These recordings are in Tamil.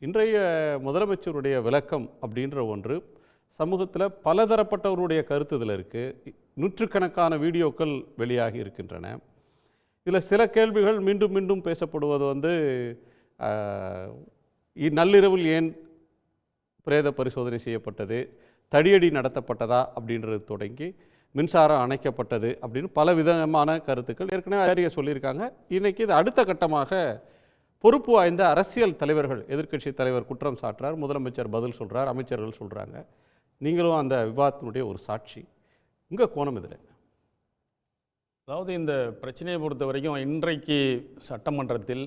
இன்றைய முதலமைச்சருடைய விளக்கம் அப்படின்ற ஒன்று சமூகத்தில் பலதரப்பட்டவருடைய கருத்து இதில் இருக்குது. நூற்றுக்கணக்கான வீடியோக்கள் வெளியாகி இருக்கின்றன. இதில் சில கேள்விகள் மீண்டும் மீண்டும் பேசப்படுவது நள்ளிரவில் ஏன் பிரேத பரிசோதனை செய்யப்பட்டது, தடியடி நடத்தப்பட்டதா அப்படின்றது தொடங்கி மின்சாரம் அணைக்கப்பட்டது அப்படின்னு பல விதமான கருத்துக்கள் ஏற்கனவே ஆரிய சொல்லியிருக்காங்க. இன்றைக்கி இது அடுத்த கட்டமாக பொறுப்பு வாய்ந்த அரசியல் தலைவர்கள், எதிர்க்கட்சி தலைவர் குற்றம் சாட்டுறார், முதலமைச்சர் பதில் சொல்கிறார், அமைச்சர்கள் சொல்கிறாங்க. நீங்களும் அந்த விவாதத்தினுடைய ஒரு சாட்சி. உங்கள் கோணம் இதில் என்ன? அதாவது இந்த பிரச்சனையை பொறுத்த வரைக்கும் இன்றைக்கு சட்டமன்றத்தில்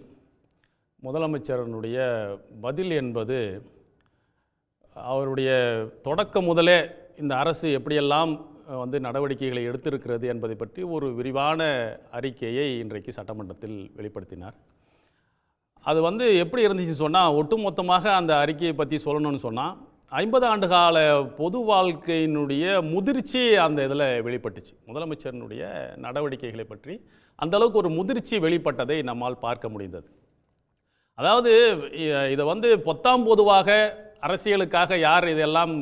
முதலமைச்சரனுடைய பதில் என்பது அவருடைய தொடக்கம் முதலே இந்த அரசு எப்படியெல்லாம் நடவடிக்கைகளை எடுத்திருக்கிறது என்பதை பற்றி ஒரு விரிவான அறிக்கையை இன்றைக்கு சட்டமன்றத்தில் வெளிப்படுத்தினார். அது எப்படி இருந்துச்சு சொன்னால், ஒட்டுமொத்தமாக அந்த அறிக்கையை பற்றி சொல்லணும்னு சொன்னால் 50 ஆண்டு கால பொது வாழ்க்கையினுடைய முதிர்ச்சி அந்த இதில் வெளிப்பட்டுச்சு. முதலமைச்சரினுடைய நடவடிக்கைகளை பற்றி அந்தளவுக்கு ஒரு முதிர்ச்சி வெளிப்பட்டதை நம்மால் பார்க்க முடிந்தது. அதாவது இதை பொத்தாம் பொதுவாக அரசியலுக்காக யார் இதெல்லாம்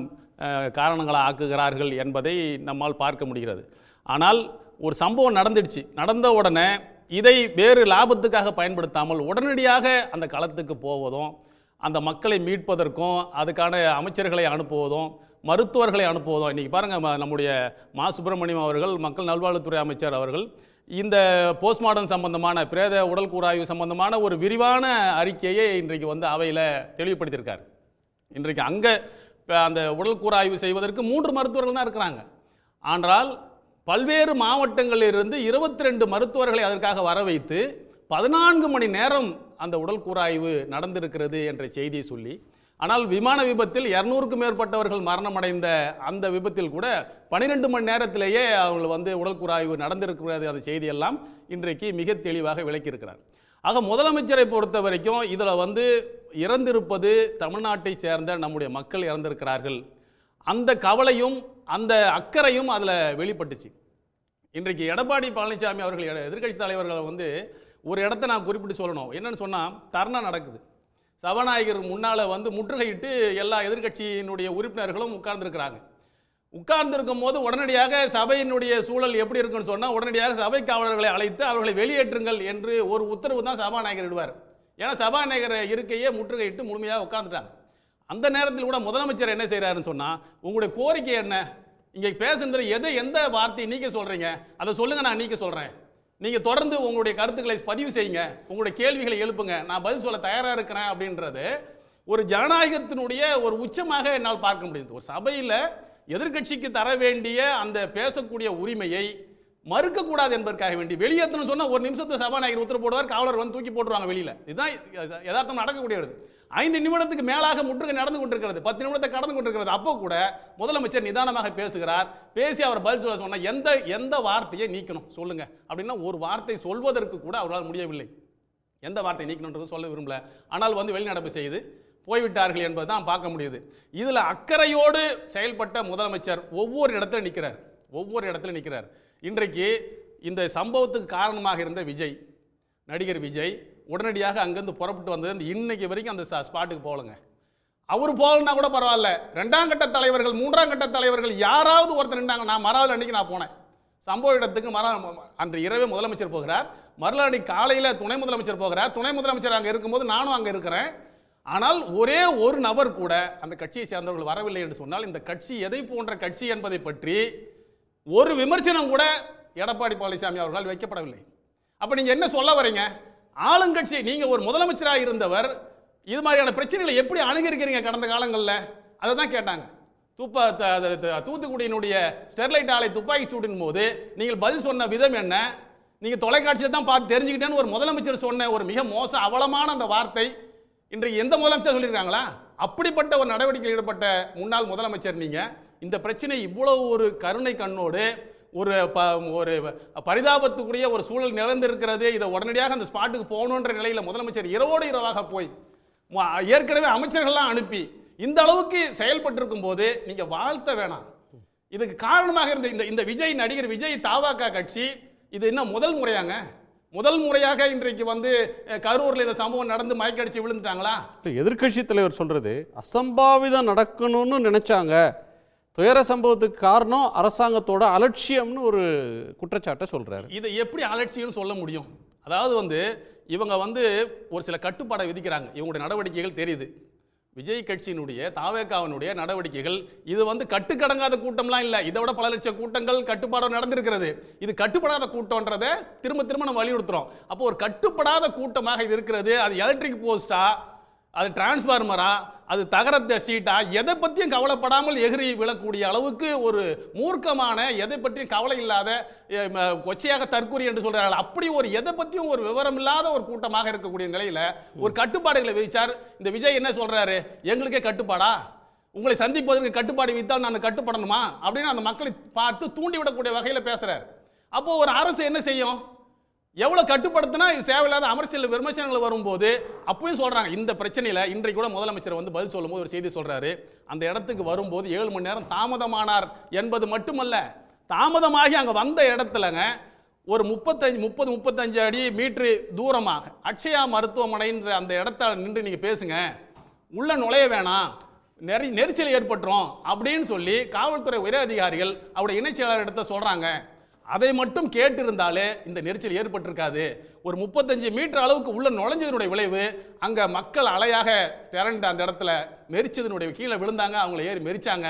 காரணங்களை ஆக்குகிறார்கள் என்பதை நம்மால் பார்க்க முடிகிறது. ஆனால் ஒரு சம்பவம் நடந்துடுச்சு, நடந்த உடனே இதை வேறு லாபத்துக்காக பயன்படுத்தாமல் உடனடியாக அந்த களத்துக்கு போவதும், அந்த மக்களை மீட்பதற்கும் அதுக்கான அமைச்சர்களை அனுப்புவதும், மருத்துவர்களை அனுப்புவதும். இன்றைக்கி பாருங்கள், நம்முடைய மா சுப்பிரமணியம் அவர்கள், மக்கள் நல்வாழ்வுத்துறை அமைச்சர் அவர்கள் இந்த போஸ்ட்மார்ட்டம் சம்பந்தமான பிரேத உடல் கூறாய்வு சம்பந்தமான ஒரு விரிவான அறிக்கையை இன்றைக்கு அவையில் தெளிவுபடுத்தியிருக்கார். இன்றைக்கு அங்கே அந்த உடல் கூறாய்வு செய்வதற்கு 3 மருத்துவர்கள் தான் இருக்கிறாங்க. ஆனால் பல்வேறு மாவட்டங்களிலிருந்து 22 மருத்துவர்களை அதற்காக வர வைத்து 14 மணி நேரம் அந்த உடல் கூறாய்வு நடந்திருக்கிறது என்ற செய்தியை சொல்லி, ஆனால் விமான விபத்தில் 200க்கும் மேற்பட்டவர்கள் மரணமடைந்த அந்த விபத்தில் கூட 12 மணி நேரத்திலேயே அவங்க உடல் கூறாய்வு நடந்திருக்கிறது அந்த செய்தியெல்லாம் இன்றைக்கு மிக தெளிவாக விளக்கியிருக்கிறார். ஆக முதலமைச்சரை பொறுத்த வரைக்கும் இதில் இறந்திருப்பது தமிழ்நாட்டை சேர்ந்த நம்முடைய மக்கள் இறந்திருக்கிறார்கள், அந்த கவலையும் அந்த அக்கறையும் அதில் வெளிப்பட்டுச்சு. இன்றைக்கு எடப்பாடி பழனிசாமி அவர்கள், எதிர்க்கட்சி தலைவர்கள் ஒரு இடத்த நான் குறிப்பிட்டு சொல்லணும். என்னன்னு சொன்னால், தர்ணா நடக்குது, சபாநாயகர் முன்னால் முற்றுகையிட்டு எல்லா எதிர்க்கட்சியினுடைய உறுப்பினர்களும் உட்கார்ந்துருக்கிறாங்க. உட்கார்ந்திருக்கும் போது உடனடியாக சபையினுடைய சூழல் எப்படி இருக்குன்னு சொன்னால், உடனடியாக சபை காவலர்களை அழைத்து அவர்களை வெளியேற்றுங்கள் என்று ஒரு உத்தரவு தான் சபாநாயகர் இடுவார். ஏன்னா சபாநாயகர் இருக்கையே முற்றுகையிட்டு முழுமையாக உட்கார்ந்துட்டாங்க. அந்த நேரத்தில் கூட முதலமைச்சர் என்ன செய்கிறாருன்னு சொன்னால், உங்களுடைய கோரிக்கை என்ன, இங்கே பேசுனது எந்த வார்த்தையை நீக்க சொல்கிறீங்க அதை சொல்லுங்கள், நான் நீக்க சொல்கிறேன், நீங்கள் தொடர்ந்து உங்களுடைய கருத்துக்களை பதிவு செய்யுங்க, உங்களுடைய கேள்விகளை எழுப்புங்க, நான் பதில் சொல்ல தயாராக இருக்கிறேன் அப்படின்றது ஒரு ஜனநாயகத்தினுடைய ஒரு உச்சமாக என்னால் பார்க்க முடியுது. ஒரு சபையில் எதிர்க்கட்சிக்கு தர வேண்டிய அந்த பேசக்கூடிய உரிமையை மறுக்கக்கூடாது என்பதற்காக வேண்டி வெளியேற்றணும்னு சொன்னால் 1 நிமிஷத்தை சபாநாயகர் உத்தரவு போடுவார், காவலர் தூக்கி போட்டுருவாங்க வெளியில். இதுதான் யதார்த்தம் நடக்கக்கூடியது. 5 நிமிடத்துக்கு மேலாக முற்றுகை நடந்து கொண்டிருக்கிறது, 10 நிமிடத்தை கடந்து கொண்டிருக்கிறது. அப்போ கூட முதலமைச்சர் நிதானமாக பேசுகிறார். பேசி அவர் பதில் சொல்ல சொன்னால் எந்த வார்த்தையை நீக்கணும் சொல்லுங்க அப்படின்னா, ஒரு வார்த்தை சொல்வதற்கு கூட அவரால் முடியவில்லை. எந்த வார்த்தை நீக்கணுன்றது சொல்ல விரும்பல. ஆனால் வெளிநடப்பு செய்து போய்விட்டார்கள் என்பது தான் பார்க்க முடியுது. இதில் அக்கறையோடு செயல்பட்ட முதலமைச்சர் ஒவ்வொரு இடத்துல நிற்கிறார். இன்றைக்கு இந்த சம்பவத்துக்கு காரணமாக இருந்த நடிகர் விஜய் உடனடியாக அங்கேருந்து புறப்பட்டு வந்தது இன்னைக்கு வரைக்கும் அந்த ஸ்பாட்டுக்கு போகலங்க. அவர் போகலன்னா கூட பரவாயில்ல, 2ஆம் கட்ட தலைவர்கள் 3ஆம் கட்ட தலைவர்கள் யாராவது ஒருத்தர் நின்றாங்க. நான் மறாவது அன்னைக்கு நான் போனேன் சம்பவ இடத்துக்கு. அன்று இரவே முதலமைச்சர் போகிறார், மறுநாள் காலையில் துணை முதலமைச்சர் போகிறார். துணை முதலமைச்சர் அங்கே இருக்கும்போது நானும் அங்கே இருக்கிறேன். ஆனால் ஒரே ஒரு நபர் கூட அந்த கட்சியை சேர்ந்தவர்கள் வரவில்லை என்று சொன்னால், இந்த கட்சி எதை போன்ற கட்சி என்பதை பற்றி ஒரு விமர்சனம் கூட எடப்பாடி பழனிசாமி அவர்களால் வைக்கப்படவில்லை. அப்போ நீங்கள் என்ன சொல்ல வரீங்க? ஆளுங்கட்சி, நீங்கள் ஒரு முதலமைச்சராக இருந்தவர், இது மாதிரியான பிரச்சனைகளை எப்படி அணுகிருக்கிறீங்க கடந்த காலங்களில்? அதை தான் கேட்டாங்க. தூத்துக்குடியினுடைய ஸ்டெர்லைட் ஆலை துப்பாக்கி சூட்டின் போது நீங்கள் பதில் சொன்ன விதம் என்ன? நீங்கள் தொலைக்காட்சியில் தான் பார்த்து தெரிஞ்சுக்கிட்டேன்னு ஒரு முதலமைச்சர் சொன்ன ஒரு மிக அவலமான அந்த வார்த்தை இன்றைக்கு எந்த முதலமைச்சர் சொல்லியிருக்காங்களா? அப்படிப்பட்ட ஒரு நடவடிக்கையில் ஈடுபட்ட முன்னாள் முதலமைச்சர் நீங்கள். இந்த பிரச்சனை இவ்வளவு ஒரு கருணை கண்ணோடு ஒரு பரிதாபத்துக்குரிய ஒரு சூழல் நிலந்திருக்கிறது, இதை உடனடியாக அந்த ஸ்பாட்டுக்கு போகணுன்ற நிலையில் முதலமைச்சர் இரவோடு இரவாக போய் ஏற்கனவே அமைச்சர்கள்லாம் அனுப்பி இந்த அளவுக்கு செயல்பட்டிருக்கும் போது நீங்கள் வாழ்த்த வேணாம். இதுக்கு காரணமாக இருந்த இந்த நடிகர் விஜய் தாவாக்கா கட்சி இது என்ன முதல் முறையாங்க? முதல் முறையாக இன்றைக்கு வந்து கரூரில் இந்த சம்பவம் நடந்து மயக்கடிச்சு விழுந்துட்டாங்களா? எதிர்க்கட்சி தலைவர் சொல்றது அசம்பாவிதம் நடக்கணும்னு நினைச்சாங்க, துயர சம்பவத்துக்கு காரணம் அரசாங்கத்தோட அலட்சியம்னு ஒரு குற்றச்சாட்டை சொல்றாரு. இதை எப்படி அலட்சியம்னு சொல்ல முடியும்? அதாவது வந்து இவங்க வந்து ஒரு சில கட்டுப்பாடை விதிக்கிறாங்க. இவங்களுடைய நடவடிக்கைகள் தெரியுது. விஜய் கட்சியினுடைய தாவேகாவினுடைய நடவடிக்கைகள் இது வந்து கட்டுக்கடங்காத கூட்டம்லாம் இல்லை. இதை விட பல லட்சம் கூட்டங்கள் கட்டுப்பாடு நடந்திருக்கிறது. இது கட்டுப்படாத கூட்டம்ன்றதை திரும்ப திரும்ப நம்ம வலியுறுத்துறோம். அப்போ ஒரு கட்டுப்படாத கூட்டமாக இது இருக்கிறது. அது எலக்ட்ரிக் போஸ்டா, அது டிரான்ஸ்ஃபார்மரா, அது தகரத்த சீட்டா, எதை பற்றியும் கவலைப்படாமல் எகிரி விழக்கூடிய அளவுக்கு ஒரு மூர்க்கமான, எதை பற்றியும் கவலை இல்லாத, கொச்சையாக தற்கூரி என்று சொல்றார்கள், அப்படி ஒரு எதை பற்றியும் ஒரு விவரம் இல்லாத ஒரு கூட்டமாக இருக்கக்கூடிய நிலையில ஒரு கட்டுப்பாடுகளை விதிச்சார். இந்த விஜய் என்ன சொல்றாரு? எங்களுக்கே கட்டுப்பாடா? உங்களை சந்திப்பதற்கு கட்டுப்பாடு விதித்தால் நான் கட்டுப்படணுமா அப்படின்னு அந்த மக்களை பார்த்து தூண்டிவிடக்கூடிய வகையில் பேசுறாரு. அப்போ ஒரு அரசு என்ன செய்யும்? எவ்வளவு கட்டுப்படுத்தினா இது தேவையில்லாத அரசியல் விமர்சனங்கள் வரும்போது அப்பயும் சொல்றாங்க. இந்த பிரச்சனையில இன்றைக்கு கூட முதலமைச்சர் வந்து பதில் சொல்லும்போது ஒரு செய்தி சொல்றாரு. அந்த இடத்துக்கு வரும்போது 7 மணி நேரம் தாமதமானார் என்பது மட்டுமல்ல, தாமதமாகி அங்க வந்த இடத்துலங்க ஒரு 35 அடி மீட்டர் தூரமாக அக்ஷயா மருத்துவமனைன்ற அந்த இடத்துல நின்று நீங்க பேசுங்க, உள்ள நுழைய வேணாம், நெரிச்சல் ஏற்பட்டுரும் அப்படின்னு சொல்லி காவல்துறை உயர் அதிகாரிகள் அவருடைய இணைச் செயலாளர் இடத்த சொல்றாங்க. அதை மட்டும் கேட்டிருந்தாலே இந்த நெரிச்சல் ஏற்பட்டிருக்காது. ஒரு 35 மீட்டர் அளவுக்கு உள்ள நுழைஞ்சதனுடைய விளைவு அங்க மக்கள் அலையாக திரண்டு அந்த இடத்துல மெரிச்சதனுடைய கீழே விழுந்தாங்க. அவங்களை ஏறி மெரிச்சாங்க.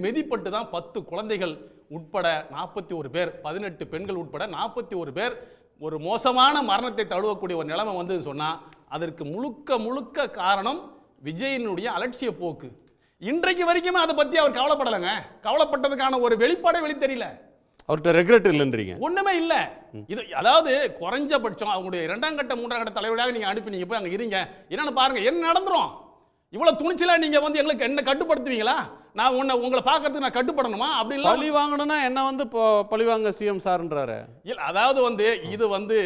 மெதிப்பட்டு தான் 10 குழந்தைகள் உட்பட 41 பேர், 18 பெண்கள் உட்பட 41 பேர் ஒரு மோசமான மரணத்தை தழுவக்கூடிய ஒரு நிலைமை வந்து சொன்னா அதற்கு முழுக்க காரணம் விஜயினுடைய அலட்சிய போக்கு. இன்றைக்கு வரைக்குமே அதை பத்தி அவர் கவலைப்படலைங்க. கவலைப்பட்டதுக்கான ஒரு வெளிப்பாடே தெரியல. அவர்கிட்ட ரெக்ரெட் இல்லைன்றீங்க? ஒண்ணுமே இல்ல. இது அதாவது குறைஞ்சபட்சம் அவங்களுடைய 2ஆம் கட்ட 3ஆம் கட்ட தலைவராக நீங்க அனுப்பி நீங்க போய் அங்க இருங்க, என்னன்னு பாருங்க என்ன நடந்துரும். இவ்வளவு துணிச்சலா நீங்க வந்து எங்களுக்கு என்ன கட்டுப்படுத்துவீங்களா? நான் உங்களை பார்க்கறதுக்கு நான் கட்டுப்படணுமா? அப்படி இல்ல பழி வாங்கணும்னா என்ன வந்து பழி வாங்க சிஎம் சார்ன்றாரு. இல்ல அதாவது வந்து இது வந்து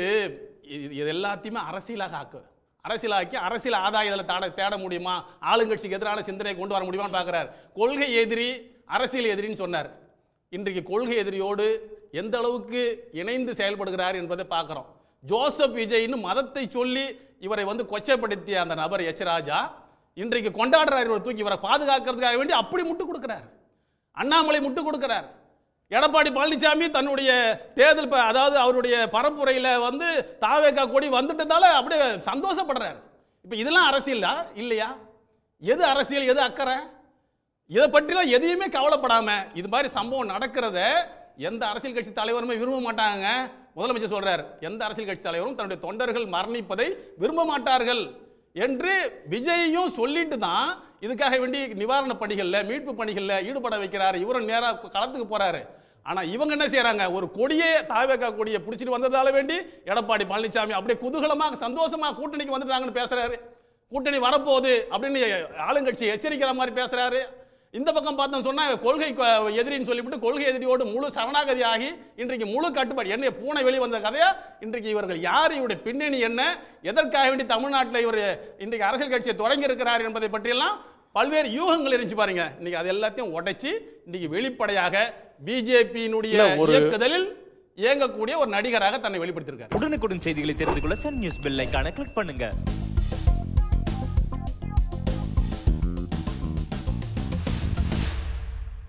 இது எல்லாத்தையுமே அரசியலாக்கி அரசியல் ஆதாயத்தில் தேட முடியுமா? ஆளுங்கட்சிக்கு எதிரான சிந்தனை கொண்டு வர முடியுமான்னு பார்க்கிறார். கொள்கை எதிரி அரசியல் எதிரின்னு சொன்னார். இன்றைக்கு கொள்கை எதிரியோடு எந்த அளவுக்கு இணைந்து செயல்படுகிறார் என்பதை பார்க்கிறோம். ஜோசப் விஜய்னு மதத்தை சொல்லி இவரை வந்து கொச்சைப்படுத்திய அந்த நபர் எச் ராஜா இன்றைக்கு கொண்டாடுறார். இவரை தூக்கி இவரை பாதுகாக்கிறதுக்காக வேண்டி அப்படி முட்டு கொடுக்கிறார். அண்ணாமலை முட்டு கொடுக்கிறார். எடப்பாடி பழனிசாமி தன்னுடைய தேர்தல் அதாவது அவருடைய பரப்புரையில் வந்து தாவேகா கொடி வந்துட்டதால அப்படியே சந்தோஷப்படுறார். இப்போ இதெல்லாம் அரசியலா இல்லையா? எது அரசியல், எது அக்கறை? இதை பற்றிலாம் எதையுமே கவலைப்படாம இது மாதிரி சம்பவம் நடக்கிறத எந்த அரசியல் கட்சி தலைவருமே விரும்ப மாட்டாங்க. முதலமைச்சர் சொல்றார், எந்த அரசியல் கட்சி தலைவரும் தன்னுடைய தொண்டர்கள் மரணிப்பதை விரும்ப மாட்டார்கள் என்று விஜயும் சொல்லிட்டு தான் இதுக்காக வேண்டி நிவாரண பணிகள்ல, மீட்பு பணிகள்ல ஈடுபட வைக்கிறாரு. இவரும் நேராக களத்துக்கு போறாரு. ஆனா இவங்க என்ன செய்யறாங்க? ஒரு கொடியே தாவேகா கொடியை பிடிச்சிட்டு வந்ததால வேண்டி எடப்பாடி பழனிசாமி அப்படியே குதூகலமாக சந்தோஷமா கூட்டணிக்கு வந்துட்டாங்கன்னு பேசுறாரு. கூட்டணி வரப்போகுது அப்படின்னு ஆளுங்கட்சி எச்சரிக்கிற மாதிரி பேசுறாரு. இந்த பக்கம் பார்த்தோம் சொன்னா கொள்கை எதிரின்னு சொல்லிவிட்டு கொள்கை எதிரியோடு முழு சரணாகதி ஆகி இன்றைக்கு முழு கட்டுப்பாடு என்ன பூனை வெளி வந்த கதையா? இன்றைக்கு இவர்கள் யார், இவருடைய பின்னணி என்ன, எதற்காக வேண்டி தமிழ்நாட்டில் இவர் இன்றைக்கு அரசியல் கட்சியை தொடங்கி இருக்கிறார் என்பதை பற்றியெல்லாம் பல்வேறு யூகங்கள் இருந்துச்சு பாருங்க. இன்னைக்கு அது எல்லாத்தையும் உடைச்சு இன்னைக்கு வெளிப்படையாக பிஜேபியினுடைய இயக்குதலில் இயங்கக்கூடிய ஒரு நடிகராக தன்னை வெளிப்படுத்தியிருக்கார். உடனுக்குடன் செய்திகளை தெரிந்து கொள்ள சன் நியூஸ் பெல் ஐகானை கிளிக் பண்ணுங்க.